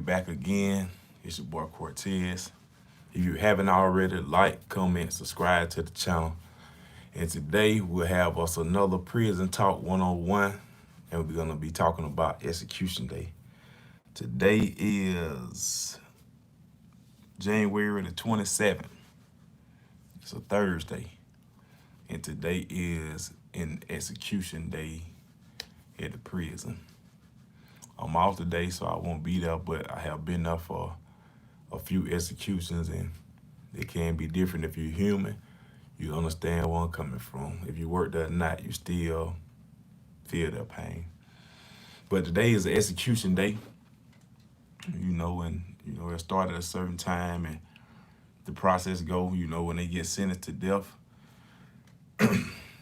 back again. It's your boy Cortez. If you haven't already, like, comment, subscribe to the channel. And today we'll have us another Prison Talk 101. And we're going to be talking about Execution Day. Today is January the 27th. It's a Thursday. And today is an execution day at the prison. I'm off today, so I won't be there, but I have been there for a few executions, and it can be different. If you're human, you understand where I'm coming from. If you work there or not, you still feel that pain. But today is the execution day, and it started at a certain time, and the process go. When they get sentenced to death,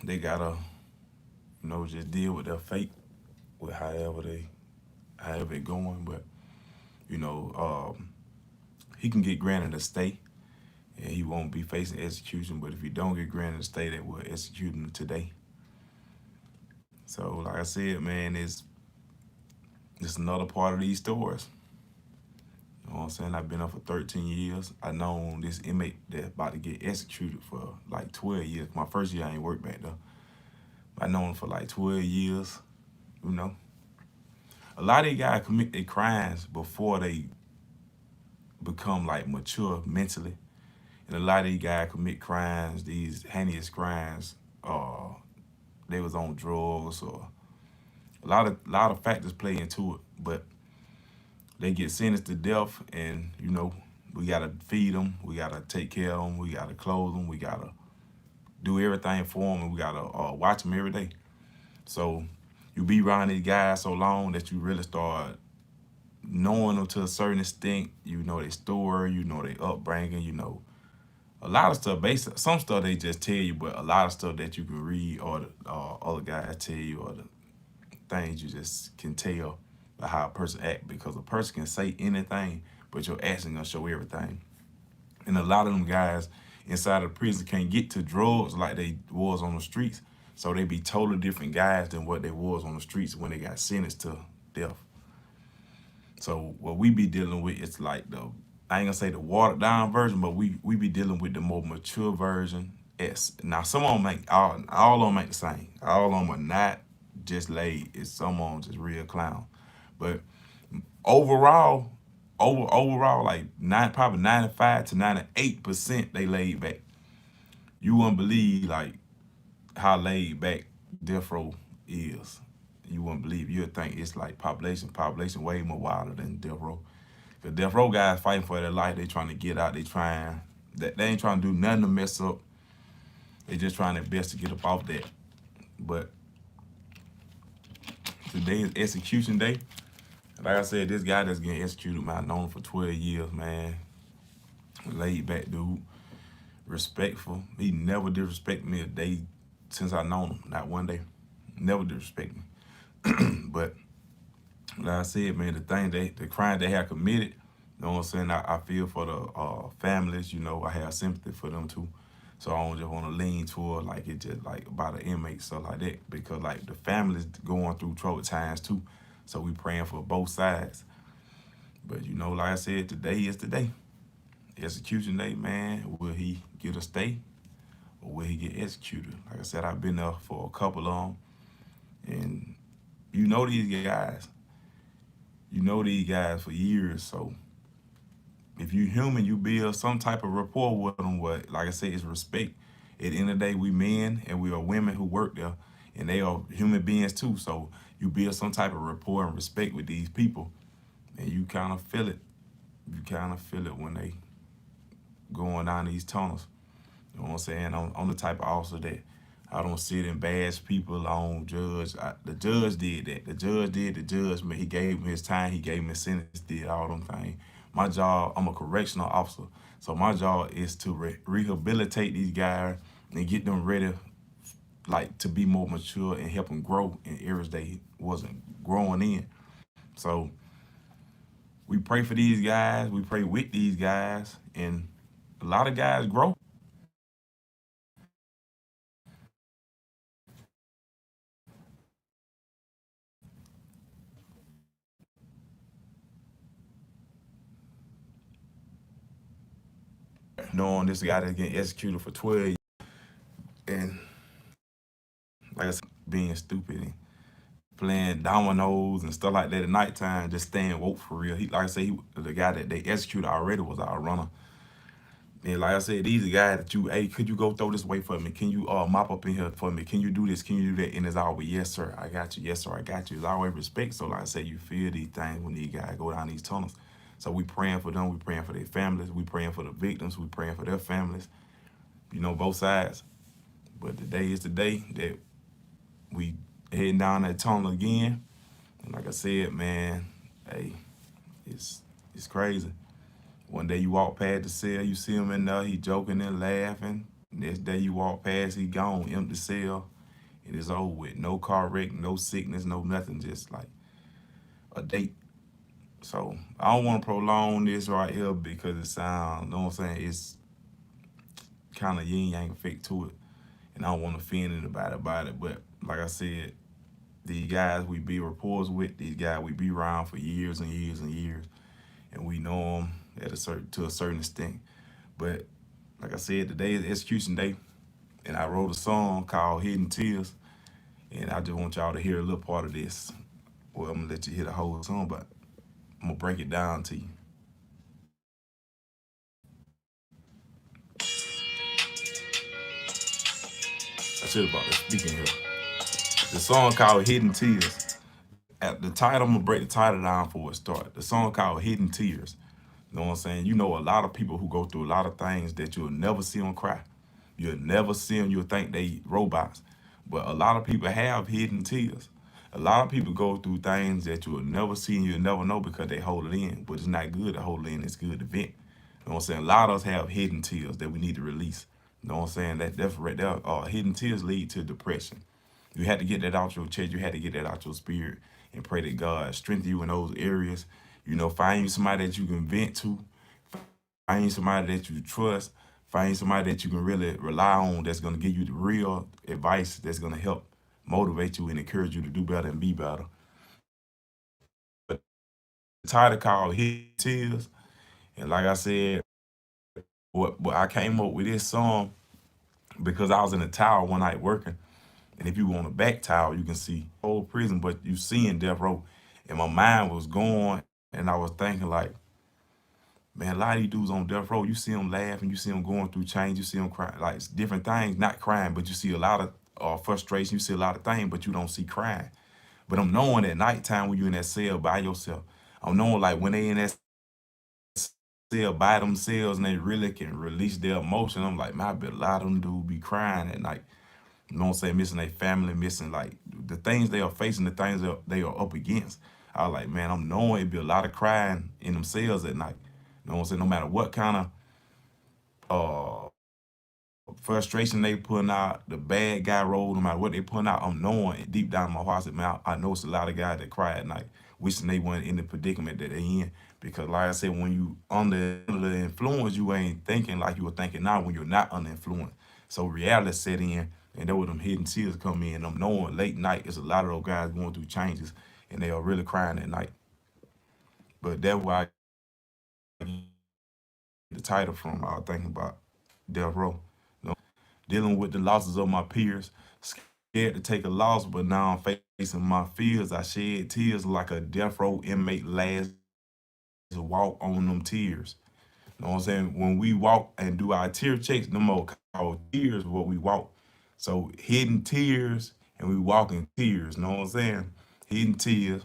they gotta, just deal with their fate, with however it going. But you know, he can get granted a stay, and he won't be facing execution. But if he don't get granted a stay, they will execute him today. So, like I said, man, it's another part of these stories. You know what I'm saying? I've been up for 13 years. I known this inmate that's about to get executed for like 12 years. My first year, I ain't worked back there. I known him for like 12 years, A lot of these guys commit their crimes before they become like mature mentally. And a lot of these guys commit crimes, these heinous crimes, they was on drugs, or a lot of factors play into it. But they get sentenced to death, and we gotta feed them, we gotta take care of them, we gotta clothe them, we gotta do everything for them, and we gotta watch them every day. So you be around these guys so long that you really start knowing them to a certain extent. You know their story, you know their upbringing, a lot of stuff. Basically, some stuff they just tell you, but a lot of stuff that you can read, or the other guys tell you, or the things you just can tell by how a person act, because a person can say anything, but your action gonna show everything. And a lot of them guys inside of the prison can't get to drugs like they was on the streets, so they be totally different guys than what they was on the streets when they got sentenced to death. So what we be dealing with is like I ain't gonna say the watered down version, but we be dealing with the more mature version. Now some of them make all of them make the same. All of them are not just laid. It's some of them just real clown. But overall, like probably 95 to 98% they laid back. You wouldn't believe like how laid back death row is. You wouldn't believe. You'd think it's like population way more wilder than death row. The death row guys fighting for their life. They trying to get out. They ain't trying to do nothing to mess up. They just trying their best to get up off that. But today is execution day. Like I said, this guy that's getting executed, man, I've known him for 12 years, man. Laid back dude. Respectful. He never disrespected me a day since I known him. Not one day. Never disrespect me. But like I said, man, the crime they have committed, you know what I'm saying? I feel for the families, I have sympathy for them too. So I don't just want to lean toward like it just like about the inmates, stuff like that, because like the families going through troubled times too. So we praying for both sides. But like I said, today is the day. Execution day, man. Will he get a stay, or will he get executed? Like I said, I've been there for a couple of them, and these guys. You know these guys for years, so if you human, you build some type of rapport with them. What, like I said, is respect. At the end of the day, we men and we are women who work there, and they are human beings too. So you build some type of rapport and respect with these people, and you kind of feel it. You kind of feel it when they going down these tunnels. You know what I'm saying? I'm the type of officer that I don't sit and bash people. I don't judge. The judge did that. The judge did the judgment. He gave me his time. He gave me his sentence. Did all them things. My job, I'm a correctional officer. So my job is to rehabilitate these guys and get them ready, like to be more mature and help them grow in areas they wasn't growing in. So we pray for these guys. We pray with these guys. And a lot of guys grow. knowing this guy that's getting executed for 12 years, and like I said, being stupid and playing dominoes and stuff like that at nighttime, just staying woke for real. He, like I said, the guy that they executed already was our runner. And like I said, these are guys that hey, could you go throw this away for me? Can you mop up in here for me? Can you do this? Can you do that? And it's always, yes, sir, I got you. Yes, sir, I got you. It's always respect. So like I said, you feel these things when these guys go down these tunnels. So we praying for them. We praying for their families. We praying for the victims. We praying for their families. You know, both sides. But today is the day that we heading down that tunnel again. And like I said, man, hey, it's crazy. One day you walk past the cell, you see him in there, he joking and laughing. Next day you walk past, he gone, empty cell, and it's over with. No car wreck, no sickness, no nothing, just like a date. So I don't want to prolong this right here because it sounds, you know what I'm saying, it's kind of yin yang effect to it. And I don't want to offend anybody about it. But like I said, these guys we be reports with, these guys we be around for years and years and years. And we know them to a certain extent. But like I said, today is execution day. And I wrote a song called Hidden Tears. And I just want y'all to hear a little part of this. Well, I'm going to let you hear the whole song, but I'm going to break it down to you. I should have brought the speaking here. The song called Hidden Tears. At the title, I'm going to break the title down before it start. The song called Hidden Tears. You know what I'm saying? You know a lot of people who go through a lot of things that you'll never see them cry. You'll never see them. You'll think they robots. But a lot of people have hidden tears. A lot of people go through things that you'll never see and you'll never know because they hold it in. But it's not good to hold it in. It's good to vent. You know what I'm saying? A lot of us have hidden tears that we need to release. You know what I'm saying? That's right there. Hidden tears lead to depression. You had to get that out your chest. You had to get that out your spirit and pray that God strengthen you in those areas. You know, find you somebody that you can vent to. Find you somebody that you trust. Find somebody that you can really rely on that's going to give you the real advice that's going to help motivate you and encourage you to do better and be better. But the title called Hidden Tears. And like I said, what I came up with this song because I was in a tower one night working. And if you want a back tower, you can see old prison, but you seeing death row. And my mind was going, and I was thinking like, man, a lot of these dudes on death row, you see them laughing, you see them going through change, you see them crying, like it's different things, not crying, but you see a lot of frustration, you see a lot of things, but you don't see crying. But I'm knowing at nighttime when you in that cell by yourself, I'm knowing like when they in that cell by themselves and they really can release their emotion, I'm like, man, I bet a lot of them dudes be crying at night. You know what I'm saying? Missing their family, missing like the things they are facing, the things that they are up against. I was like, man, I'm knowing it'd be a lot of crying in them cells at night. You know what I'm saying? No matter what kind of frustration they putting out, the bad guy role, no matter what they putting out, I'm knowing deep down in my heart, I said, man, I know it's a lot of guys that cry at night, wishing they weren't in the predicament that they in. Because like I said, when you under the influence, you ain't thinking like you were thinking now when you're not under influence. So reality set in, and there were them hidden tears come in. I'm knowing late night, there's a lot of those guys going through changes, and they are really crying at night. But that's why I get the title from. I was thinking about Death Row. You know, dealing with the losses of my peers, scared to take a loss, but now I'm facing my fears. I shed tears like a death row inmate last walk on them tears. You know what I'm saying? When we walk and do our tear checks, no more called tears what we walk. So hidden tears and we walk in tears. You know what I'm saying? Hidden tears.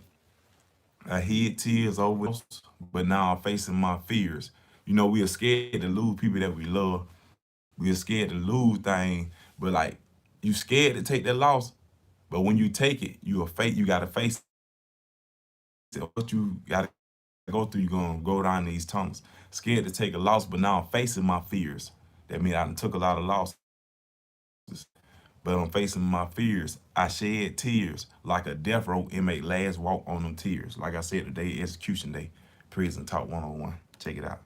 I hid tears over, but now I'm facing my fears. You know, we are scared to lose people that we love. We are scared to lose things, but like you scared to take that loss. But when you take it, you gotta face it. What you gotta go through, you're gonna go down these tunnels. Scared to take a loss, but now I'm facing my fears. That means I done took a lot of losses. But I'm facing my fears. I shed tears like a death row inmate last walk on them tears. Like I said, today execution day. Prison Talk 101. Check it out.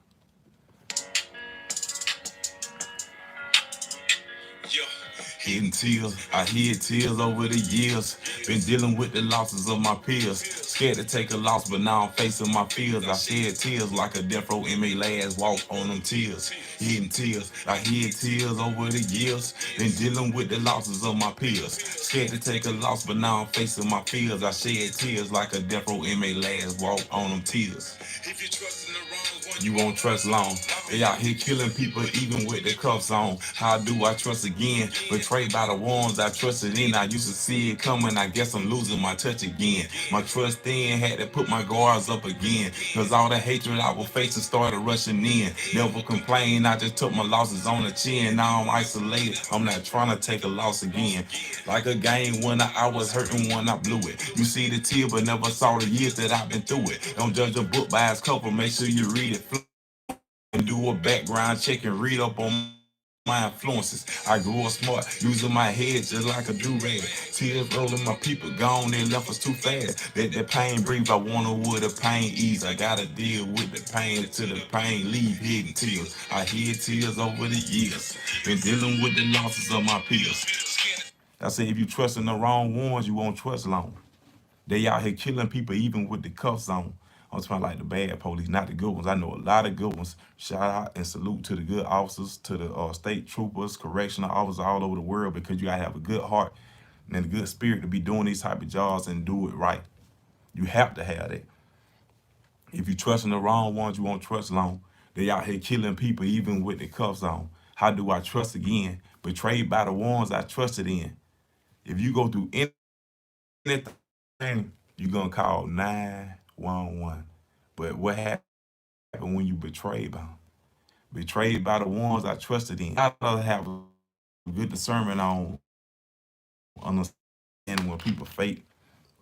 Hidden tears, I hid tears over the years. Been dealing with the losses of my peers. Scared to take a loss, but now I'm facing my fears. I shed tears like a death row inmate last walk on them tears. Hidden tears, I hid tears over the years. Been dealing with the losses of my peers. Scared to take a loss, but now I'm facing my fears. I shed tears like a death row inmate last walk on them tears. If you trust in the wrong one, you won't trust long. They out here killing people even with their cuffs on. How do I trust again? Betrayed by the ones I trusted in. I used to see it coming. I guess I'm losing my touch again. My trust in had to put my guards up again. Cause all the hatred I was facing started rushing in. Never complained, I just took my losses on the chin. Now I'm isolated. I'm not trying to take a loss again. Like a game when I was hurting when I blew it. You see the tear, but never saw the years that I've been through it. Don't judge a book by its cover. Make sure you read it and do a background check and read up on my influences. I grew up smart, using my head just like a do-rag. Tears rolling, my people gone, they left us too fast. Let the pain breathe, I wanna with the pain ease. I gotta deal with the pain till the pain leave, hidden tears. I hid tears over the years. Been dealing with the losses of my peers. I say if you trust in the wrong ones, you won't trust long. They out here killing people even with the cuffs on. I'm talking like the bad police, not the good ones. I know a lot of good ones. Shout out and salute to the good officers, to the state troopers, correctional officers all over the world, because you gotta have a good heart and a good spirit to be doing these type of jobs and do it right. You have to have that. If you trust in the wrong ones, you won't trust long. They out here killing people even with the cuffs on. How do I trust again? Betrayed by the ones I trusted in. If you go through anything, you're gonna call 911. But what happened when you betrayed by them? Betrayed by the ones I trusted in? I gotta have a good discernment on understanding when people fake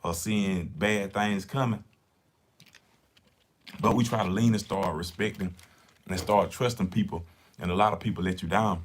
or seeing bad things coming. But we try to lean and start respecting and start trusting people, and a lot of people let you down.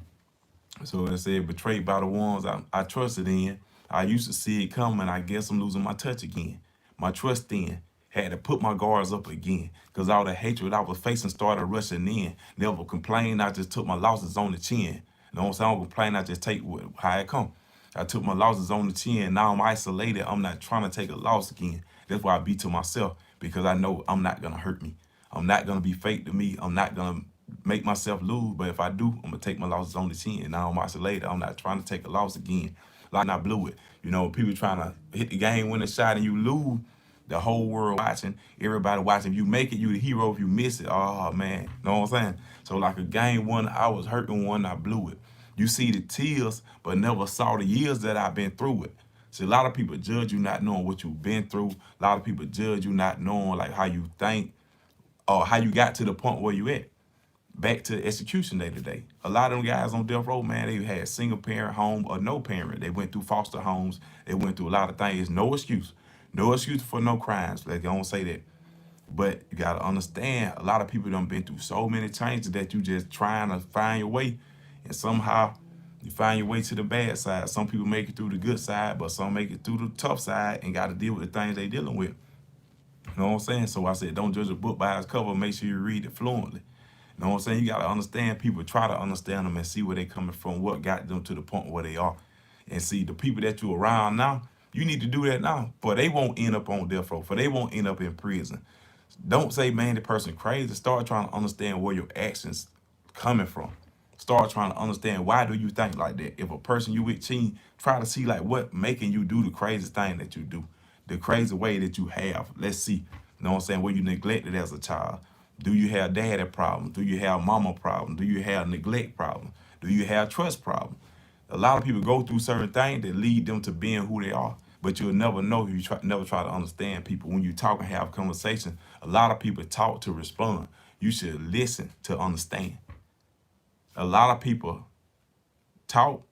So it said, betrayed by the ones I trusted in. I used to see it coming. I guess I'm losing my touch again. My trust in had to put my guards up again. Because all the hatred I was facing started rushing in. Never complained. I just took my losses on the chin. You know what I'm saying? I don't complain. I just take how it come. I took my losses on the chin. Now I'm isolated. I'm not trying to take a loss again. That's why I be to myself, because I know I'm not going to hurt me. I'm not going to be fake to me. I'm not going to make myself lose, but if I do, I'm gonna take my losses on the chin. Now I'm isolated. I'm not trying to take a loss again. Like I blew it. You know, people trying to hit the game, win a shot, and you lose. The whole world watching, everybody watching. If you make it, you the hero. If you miss it, oh man, know what I'm saying? So like a game one, I was hurting one, I blew it. You see the tears, but never saw the years that I've been through it. See, a lot of people judge you not knowing what you've been through. A lot of people judge you not knowing like how you think or how you got to the point where you at. Back to execution day today. A lot of them guys on death row, man, they had single parent home or no parent. They went through foster homes. They went through a lot of things. No excuse. No excuse for no crimes. Like, I don't say that. But you gotta understand, a lot of people done been through so many changes that you just trying to find your way. And somehow you find your way to the bad side. Some people make it through the good side, but some make it through the tough side and gotta deal with the things they dealing with. You know what I'm saying? So I said, don't judge a book by its cover. Make sure you read it fluently. You know what I'm saying? You got to understand people, try to understand them and see where they coming from, what got them to the point where they are. And see, the people that you around now, you need to do that now. For they won't end up on death row. For they won't end up in prison. Don't say, man, the person crazy. Start trying to understand where your actions coming from. Start trying to understand, why do you think like that? If a person you with cheating, try to see like what making you do the crazy thing that you do. The crazy way that you have. Let's see. You know what I'm saying? Were you neglected as a child? Do you have daddy problems? Do you have mama problems? Do you have neglect problems? Do you have trust problems? A lot of people go through certain things that lead them to being who they are. But you'll never know if you never try to understand people. When you talk and have conversation, a lot of people talk to respond. You should listen to understand. A lot of people talk,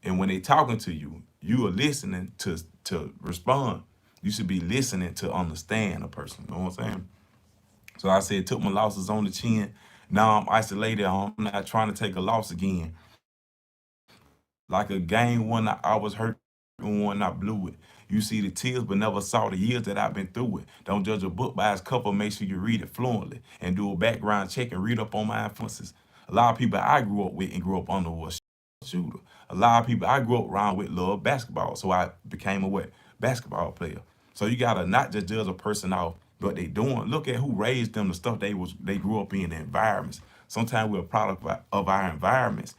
and when they talking to you, you are listening to respond. You should be listening to understand a person. You know what I'm saying? So I said, took my losses on the chin. Now I'm isolated. I'm not trying to take a loss again. Like a game one, I was hurt when I blew it. You see the tears, but never saw the years that I've been through it. Don't judge a book by its cover. Make sure you read it fluently and do a background check and read up on my influences. A lot of people I grew up with and grew up under was shooter. A lot of people I grew up around with love basketball, so I became a what? Basketball player. So you gotta not just judge a person off what they doing. Look at who raised them, the stuff they grew up in, the environments. Sometimes we're a product of our environments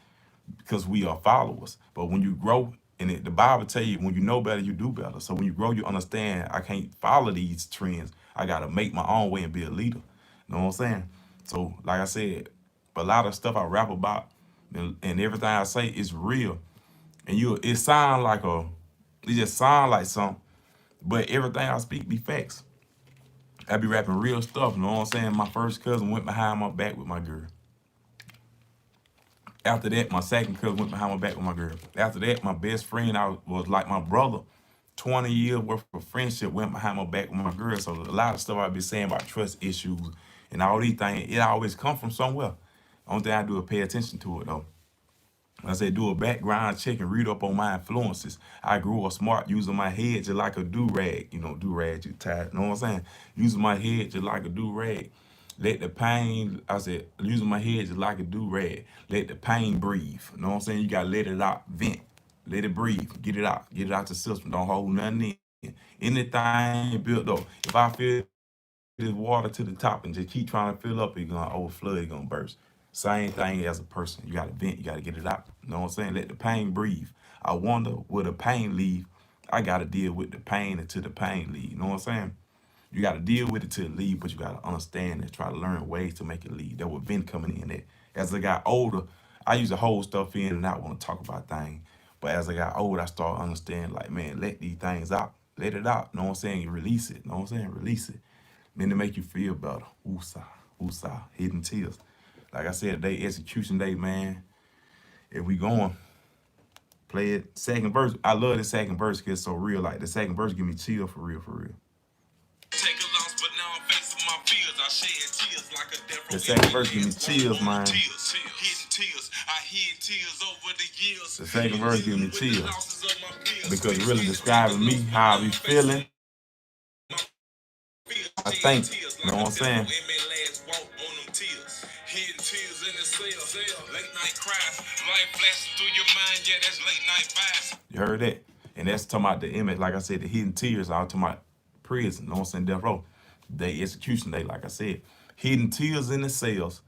because we are followers. But when you grow, and the Bible tell you, when you know better, you do better. So when you grow, you understand I can't follow these trends. I gotta make my own way and be a leader. You know what I'm saying? So like I said, a lot of stuff I rap about and everything I say is real. And it sound like it just sound like something, but everything I speak be facts. I be rapping real stuff, you know what I'm saying? My first cousin went behind my back with my girl. After that, my second cousin went behind my back with my girl. After that, my best friend, I was like my brother. 20 years worth of friendship went behind my back with my girl. So a lot of stuff I be saying about trust issues and all these things, it always come from somewhere. Only thing I do is pay attention to it though. I said do a background check and read up on my influences. I grew up smart using my head just like a do-rag. You know, do-rag, you tired. You know what I'm saying? Using my head just like a do-rag. Let the pain, I said, using my head just like a do-rag. Let the pain breathe. You know what I'm saying? You gotta let it out, vent. Let it breathe. Get it out. Get it out the system. Don't hold nothing in. Anything built up. If I feel this water to the top and just keep trying to fill up, it's gonna overflow, it's gonna burst. Same thing as a person. You gotta vent, you gotta get it out. You know what I'm saying? Let the pain breathe. I wonder where the pain leave. I gotta deal with the pain until the pain leave. You know what I'm saying? You gotta deal with it till it leave, but you gotta understand and try to learn ways to make it leave. That was vent coming in there. As I got older, I used to hold stuff in and not want to talk about things. But as I got older, I started understanding, like, man, let these things out. Let it out. You know what I'm saying? Release it. You know what I'm saying? Release it. Then to make you feel better. Woosah, woosah, hidden tears. Like I said, today, execution day, man. If we going, play it. Second verse. I love the second verse because it's so real. Like the second verse give me chill for real, for real. Take a loss, but now I'm facing my fears. I shed tears like a death. The second verse give me chills, man. Hidden tears. I hid tears over the years. The second verse give me chills because it's really describing me, how I be feeling. I think, you know what I'm saying? You heard that? And that's talking about the image, like I said, the hidden tears. I was talking about prison, you know what I'm saying? Death row. Day execution day, like I said. Hidden tears in the cells,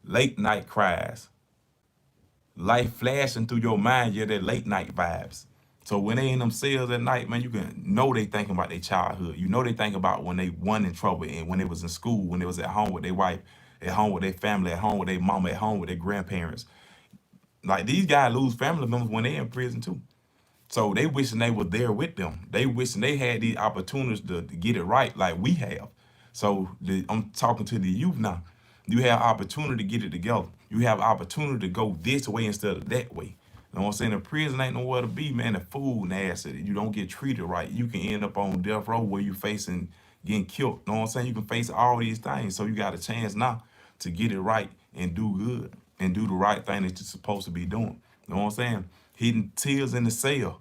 late night cries. Life flashing through your mind, yeah, that late night vibes. So when they in them cells at night, man, you can know they thinking about their childhood. You know they think about when they won in trouble and when they was in school, when they was at home with their wife, at home with their family, at home with their mama, at home with their grandparents. Like these guys lose family members when they in prison too. So they wishing they were there with them. They wishing they had these opportunities to get it right like we have. So I'm talking to the youth now. You have opportunity to get it together. You have opportunity to go this way instead of that way. You know what I'm saying? The prison ain't nowhere to be, man. The food nasty. You don't get treated right. You can end up on death row where you facing getting killed. You know what I'm saying? You can face all these things. So you got a chance now to get it right and do good and do the right thing that you're supposed to be doing. You know what I'm saying? Hidden tears in the cell.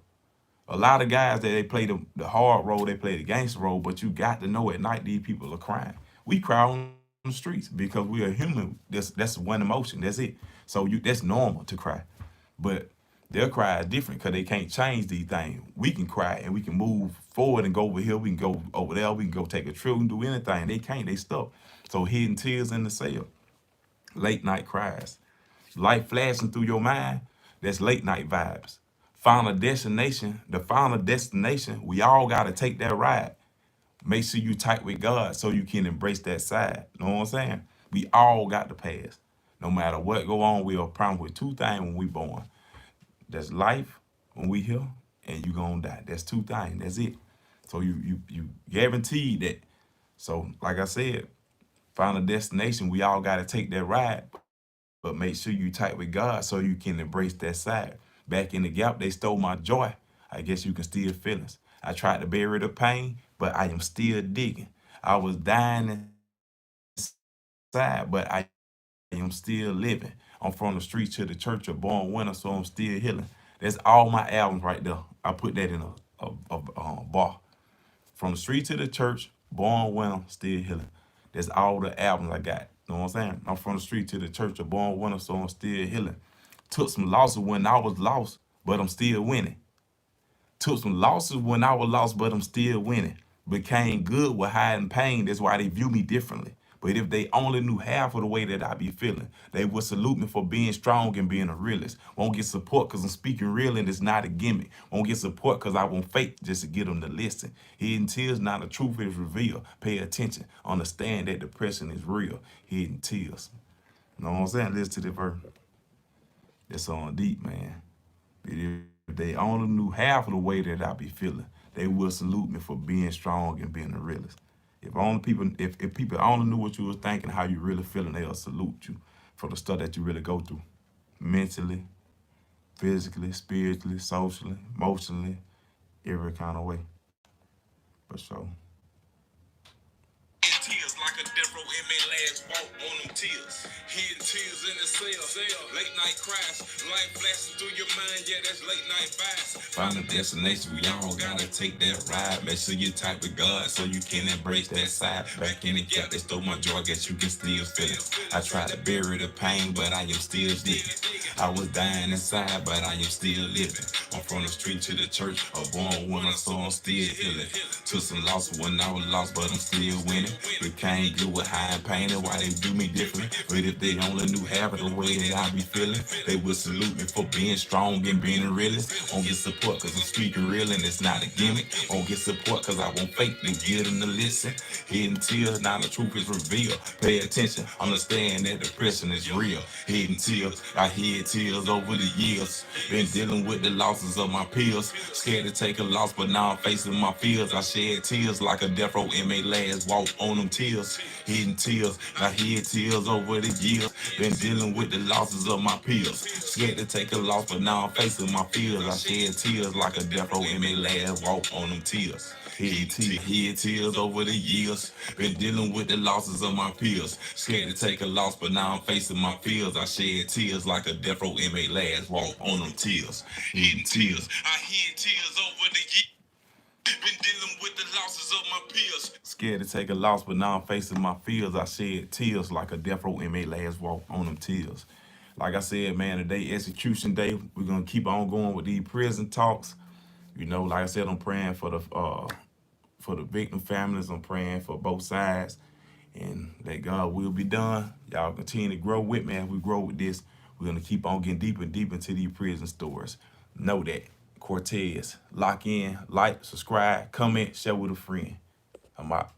A lot of guys that they play the hard role, they play the gangster role, but you got to know at night these people are crying. We cry on the streets because we are human. That's one emotion. That's it. So that's normal to cry. But their cry is different because they can't change these things. We can cry and we can move forward and go over here. We can go over there. We can go take a trip and do anything. They can't. They stuck. So hidden tears in the cell. Late night cries. Life flashing through your mind. That's late night vibes. Final destination, the final destination, we all got to take that ride. Make sure you tight with God so you can embrace that side. You know what I'm saying? We all got to pass. No matter what go on, we are promised with two things when we born. That's life when we here, and you gonna die. That's two things. That's it. So you guaranteed that. So like I said, final destination, we all got to take that ride. But make sure you tight with God so you can embrace that side. Back in the gap, they stole my joy. I guess you can still feel it. I tried to bury the pain, but I am still digging. I was dying inside, but I am still living. I'm from the street to the church of born winner, so I'm still healing. That's all my albums right there. I put that in a bar. From the street to the church, born winner, still healing. That's all the albums I got. You know what I'm saying? I'm from the street to the church of born winner, so I'm still healing. Took some losses when I was lost, but I'm still winning. Took some losses when I was lost, but I'm still winning. became good with hiding pain. That's why they view me differently. But if they only knew half of the way that I be feeling, they would salute me for being strong and being a realist. Won't get support because I'm speaking real and it's not a gimmick. Won't get support because I won't fake just to get them to listen. Hidden tears, not the truth is revealed. Pay attention. Understand that depression is real. Hidden tears. You know what I'm saying? Listen to the verse. That's on deep, man. If they only knew half of the way that I be feeling, they would salute me for being strong and being a realist. If people only knew what you was thinking, how you really feeling, they'll salute you for the stuff that you really go through. Mentally, physically, spiritually, socially, emotionally, every kind of way. For sure. Tears like a death row inmate last walk on them tears. Hidden tears in the cell. Late night cries. Life flashing through your mind. Yeah, that's late night vibes. Find a destination. We all gotta take that ride. Make sure you type with God so you can embrace that side. Back in the gap, they stole my joy. Guess you can still feel it. I tried to bury the pain, but I am still digging. I was dying inside, but I am still living. I'm from the street to the church. A born winner, so I'm still healing. Took some loss when I was lost, but I'm still winning. Became good with high pain and why they do me different. But if they only knew half of the way that I be feeling, they would salute me for being strong and being a realist. Won't get support cause I'm speaking real and it's not a gimmick. Won't get support cause I won't fake to get them to listen. Hidden tears, now the truth is revealed. Pay attention, understand that depression is real. Hidden tears, I hid tears over the years. Been dealing with the losses of my peers. Scared to take a loss, but now I'm facing my fears. I shed tears like a death row inmate last walk on them tears. Hidden tears, I hid tears over the years. Been dealing with the losses of my peers. Scared to take a loss, but now I'm facing my fears. I shed tears like a death row inmate last walk on them tears. Hid tears over the years. Been dealing with the losses of my peers. Scared to take a loss, but now I'm facing my fears. I shed tears like a death row inmate last walk on them tears. Hidden tears. I hid tears over the years. Been dealing with the losses of my peers. Scared to take a loss, but now I'm facing my fears. I shed tears like a death row inmate last walk on them tears. Like I said, man, today execution day. We're gonna keep on going with these prison talks. You know, like I said, I'm praying for the victim families. I'm praying for both sides, and that God will be done. Y'all continue to grow with me as we grow with this. We're gonna keep on getting deeper and deeper into these prison stories. Know that. Cortez, lock in, like, subscribe, comment, share with a friend. I'm out.